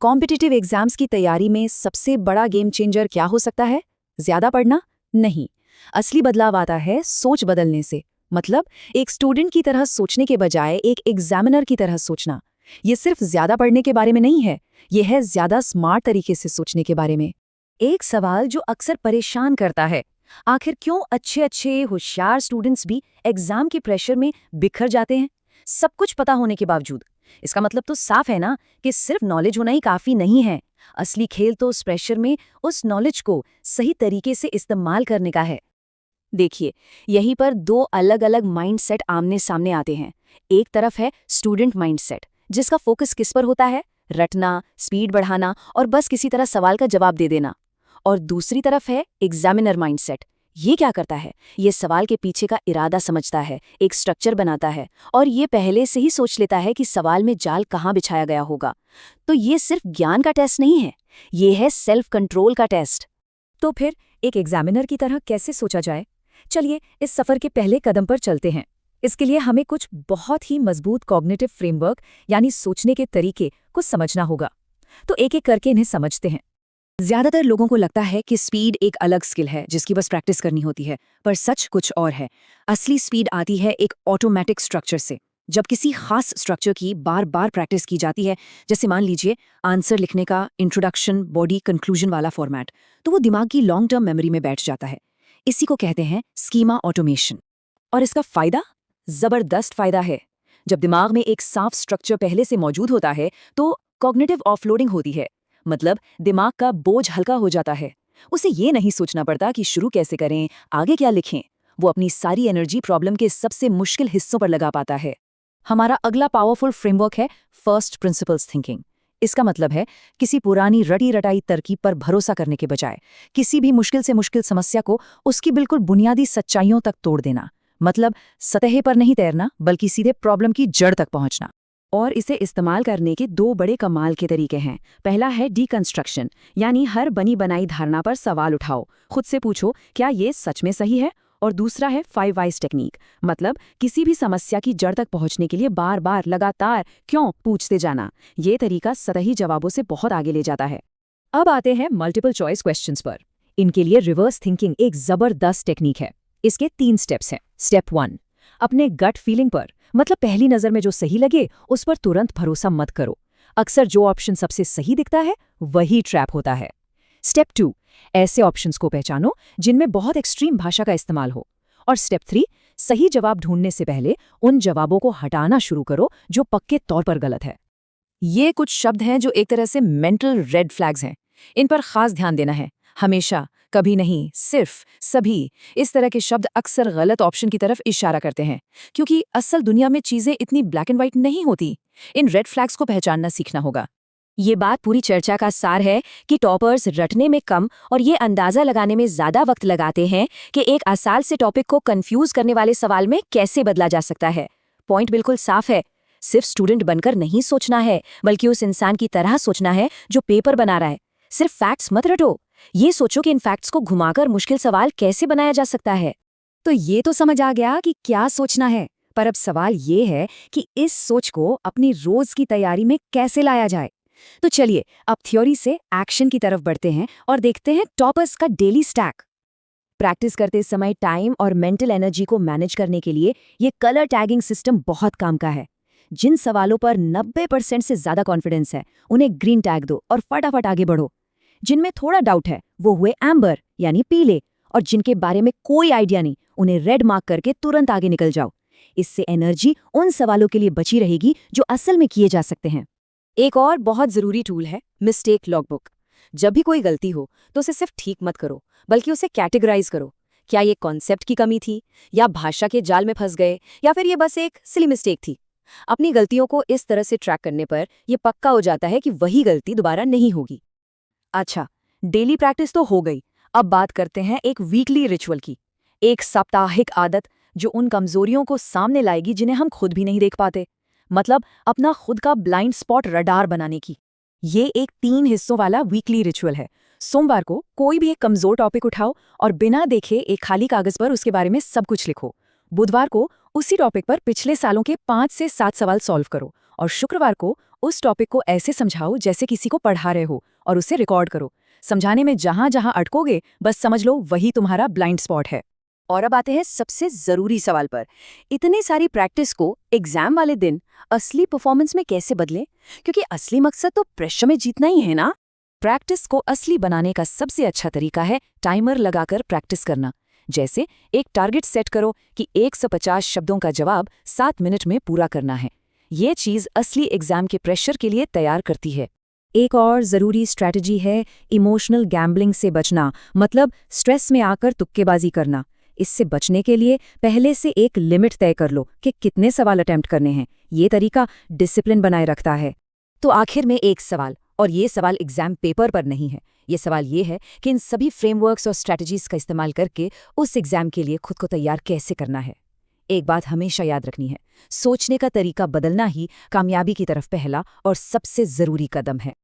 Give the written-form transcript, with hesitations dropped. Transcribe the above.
Competitive exams की तैयारी में सबसे बड़ा गेम चेंजर क्या हो सकता है? ज्यादा पढ़ना? नहीं। असली बदलाव आता है सोच बदलने से। मतलब एक स्टूडेंट की तरह सोचने के बजाय एक एग्जामिनर की तरह सोचना। ये सिर्फ ज्यादा पढ़ने के बारे में नहीं है, ये है ज्यादा स्मार्ट तरीके से सोचने के बारे में। एक सवाल जो अक्सर परेशान करता है, आखिर क्यों अच्छे अच्छे होशियार स्टूडेंट्स भी एग्जाम के प्रेशर में बिखर जाते हैं, सब कुछ पता होने के बावजूद? इसका मतलब तो साफ है ना कि सिर्फ नॉलेज होना ही काफी नहीं है। असली खेल तो उस प्रेशर में उस नॉलेज को सही तरीके से इस्तेमाल करने का है। देखिए, यहीं पर दो अलग अलग माइंडसेट आमने सामने आते हैं। एक तरफ है स्टूडेंट माइंडसेट, जिसका फोकस किस पर होता है? रटना, स्पीड बढ़ाना और बस किसी तरह सवाल का जवाब दे देना। और दूसरी तरफ है एग्जामिनर माइंडसेट। ये क्या करता है? ये सवाल के पीछे का इरादा समझता है, एक स्ट्रक्चर बनाता है और ये पहले से ही सोच लेता है कि सवाल में जाल कहाँ बिछाया गया होगा। तो ये सिर्फ ज्ञान का टेस्ट नहीं है, ये है सेल्फ कंट्रोल का टेस्ट। तो फिर एक एग्जामिनर की तरह कैसे सोचा जाए? चलिए इस सफर के पहले कदम पर चलते हैं। इसके लिए हमें कुछ बहुत ही मजबूत कॉग्निटिव फ्रेमवर्क यानी सोचने के तरीके को समझना होगा। तो एक एक करके इन्हें समझते हैं। ज्यादातर लोगों को लगता है कि स्पीड एक अलग स्किल है जिसकी बस प्रैक्टिस करनी होती है, पर सच कुछ और है। असली स्पीड आती है एक ऑटोमेटिक स्ट्रक्चर से। जब किसी खास स्ट्रक्चर की बार बार प्रैक्टिस की जाती है, जैसे मान लीजिए आंसर लिखने का इंट्रोडक्शन, बॉडी, कंक्लूजन वाला फॉर्मेट, तो वो दिमाग की लॉन्ग टर्म मेमोरी में बैठ जाता है। इसी को कहते हैं स्कीमा ऑटोमेशन। और इसका फायदा? जबरदस्त फायदा है। जब दिमाग में एक साफ स्ट्रक्चर पहले से मौजूद होता है तो कॉग्निटिव ऑफलोडिंग होती है। मतलब दिमाग का बोझ हल्का हो जाता है। उसे ये नहीं सोचना पड़ता कि शुरू कैसे करें, आगे क्या लिखें। वो अपनी सारी एनर्जी प्रॉब्लम के सबसे मुश्किल हिस्सों पर लगा पाता है। हमारा अगला पावरफुल फ्रेमवर्क है फर्स्ट प्रिंसिपल्स थिंकिंग। इसका मतलब है किसी पुरानी रटी रटाई तरकीब पर भरोसा करने के बजाय किसी भी मुश्किल से मुश्किल समस्या को उसकी बिल्कुल बुनियादी सच्चाइयों तक तोड़ देना। मतलब सतह पर नहीं तैरना, बल्कि सीधे प्रॉब्लम की जड़ तक पहुंचना। और इसे इस्तेमाल करने के दो बड़े कमाल के तरीके हैं। पहला है डीकंस्ट्रक्शन, यानी हर बनी बनाई धारणा पर सवाल उठाओ, खुद से पूछो क्या ये सच में सही है। और दूसरा है 5 वाइज टेक्निक, मतलब किसी भी समस्या की जड़ तक पहुंचने के लिए बार बार लगातार क्यों पूछते जाना। ये तरीका सतही जवाबों से बहुत आगे ले जाता है। अब आते हैं मल्टीपल चॉइस क्वेश्चंस पर। इनके लिए रिवर्स थिंकिंग एक जबरदस्त टेक्निक है। इसके 3 स्टेप्स हैं। स्टेप 1, अपने गट फीलिंग पर, मतलब पहली नजर में जो सही लगे उस पर तुरंत भरोसा मत करो। अक्सर जो ऑप्शन सबसे सही दिखता है वही ट्रैप होता है। स्टेप 2, ऐसे ऑप्शंस को पहचानो जिनमें बहुत एक्सट्रीम भाषा का इस्तेमाल हो। और स्टेप 3, सही जवाब ढूंढने से पहले उन जवाबों को हटाना शुरू करो जो पक्के तौर पर गलत है। ये कुछ शब्द हैं जो एक तरह से मेंटल रेड फ्लैग्स हैं। इन पर खास ध्यान देना है। हमेशा, कभी नहीं, सिर्फ, सभी, इस तरह के शब्द अक्सर गलत ऑप्शन की तरफ इशारा करते हैं, क्योंकि असल दुनिया में चीजें इतनी ब्लैक एंड व्हाइट नहीं होती। इन रेड फ्लैग्स को पहचानना सीखना होगा। ये बात पूरी चर्चा का सार है कि टॉपर्स रटने में कम और ये अंदाजा लगाने में ज्यादा वक्त लगाते हैं कि एक आसान से टॉपिक को कंफ्यूज करने वाले सवाल में कैसे बदला जा सकता है। पॉइंट बिल्कुल साफ है। सिर्फ स्टूडेंट बनकर नहीं सोचना है, बल्कि उस इंसान की तरह सोचना है जो पेपर बना रहा है। सिर्फ फैक्ट्स मत रटो, ये सोचो कि इन फैक्ट्स को घुमाकर मुश्किल सवाल कैसे बनाया जा सकता है। तो ये तो समझ आ गया कि क्या सोचना है, पर अब सवाल ये है कि इस सोच को अपनी रोज की तैयारी में कैसे लाया जाए। तो चलिए अब थ्योरी से एक्शन की तरफ बढ़ते हैं और देखते हैं टॉपर्स का डेली स्टैक। प्रैक्टिस करते समय टाइम और मेंटल एनर्जी को मैनेज करने के लिए ये कलर टैगिंग सिस्टम बहुत काम का है। जिन सवालों पर 90% से ज्यादा कॉन्फिडेंस है उन्हें ग्रीन टैग दो और फटाफट आगे बढ़ो। जिनमें थोड़ा डाउट है वो हुए एम्बर यानी पीले, और जिनके बारे में कोई आइडिया नहीं उन्हें रेड मार्क करके तुरंत आगे निकल जाओ। इससे एनर्जी उन सवालों के लिए बची रहेगी जो असल में किए जा सकते हैं। एक और बहुत जरूरी टूल है मिस्टेक लॉगबुक। जब भी कोई गलती हो तो उसे सिर्फ ठीक मत करो, बल्कि उसे कैटेगराइज करो। क्या ये कॉन्सेप्ट की कमी थी, या भाषा के जाल में फंस गए, या फिर ये बस एक सिली मिस्टेक थी। अपनी गलतियों को इस तरह से ट्रैक करने पर यह पक्का हो जाता है कि वही गलती दोबारा नहीं होगी। अच्छा, डेली प्रैक्टिस तो हो गई। अब बात करते हैं एक वीकली रिचुअल की, एक साप्ताहिक आदत जो उन कमजोरियों को सामने लाएगी जिन्हें हम खुद भी नहीं देख पाते। मतलब अपना खुद का ब्लाइंड स्पॉट रडार बनाने की। ये एक 3 हिस्सों वाला वीकली रिचुअल है। सोमवार को कोई भी एक कमजोर टॉपिक उठाओ और बिना देखे एक खाली कागज पर उसके बारे में सब कुछ लिखो। बुधवार को उसी टॉपिक पर पिछले सालों के 5 से 7 सवाल सॉल्व करो और शुक्रवार को उस टॉपिक को ऐसे समझाओ जैसे किसी को पढ़ा रहे हो और उसे रिकॉर्ड करो। समझाने में जहां जहां अटकोगे बस समझ लो वही तुम्हारा ब्लाइंड स्पॉट है। और अब आते हैं सबसे जरूरी सवाल पर। इतनी सारी प्रैक्टिस को एग्जाम वाले दिन असली परफॉर्मेंस में कैसे बदलें? क्योंकि असली मकसद तो प्रेशर में जीतना ही है ना। प्रैक्टिस को असली बनाने का सबसे अच्छा तरीका है टाइमर लगाकर प्रैक्टिस करना। जैसे एक टारगेट सेट करो कि 150 शब्दों का जवाब 7 मिनट में पूरा करना है। ये चीज असली एग्जाम के प्रेशर के लिए तैयार करती है। एक और ज़रूरी स्ट्रैटेजी है इमोशनल गैम्बलिंग से बचना, मतलब स्ट्रेस में आकर तुक्केबाजी करना। इससे बचने के लिए पहले से एक लिमिट तय कर लो कि कितने सवाल अटेम्प्ट करने हैं। ये तरीका डिसिप्लिन बनाए रखता है। तो आखिर में एक सवाल, और ये सवाल एग्जाम पेपर पर नहीं है। ये सवाल ये है कि इन सभी फ्रेमवर्क्स और स्ट्रैटेजीज का इस्तेमाल करके उस एग्जाम के लिए खुद को तैयार कैसे करना है। एक बात हमेशा याद रखनी है, सोचने का तरीका बदलना ही कामयाबी की तरफ पहला और सबसे ज़रूरी कदम है।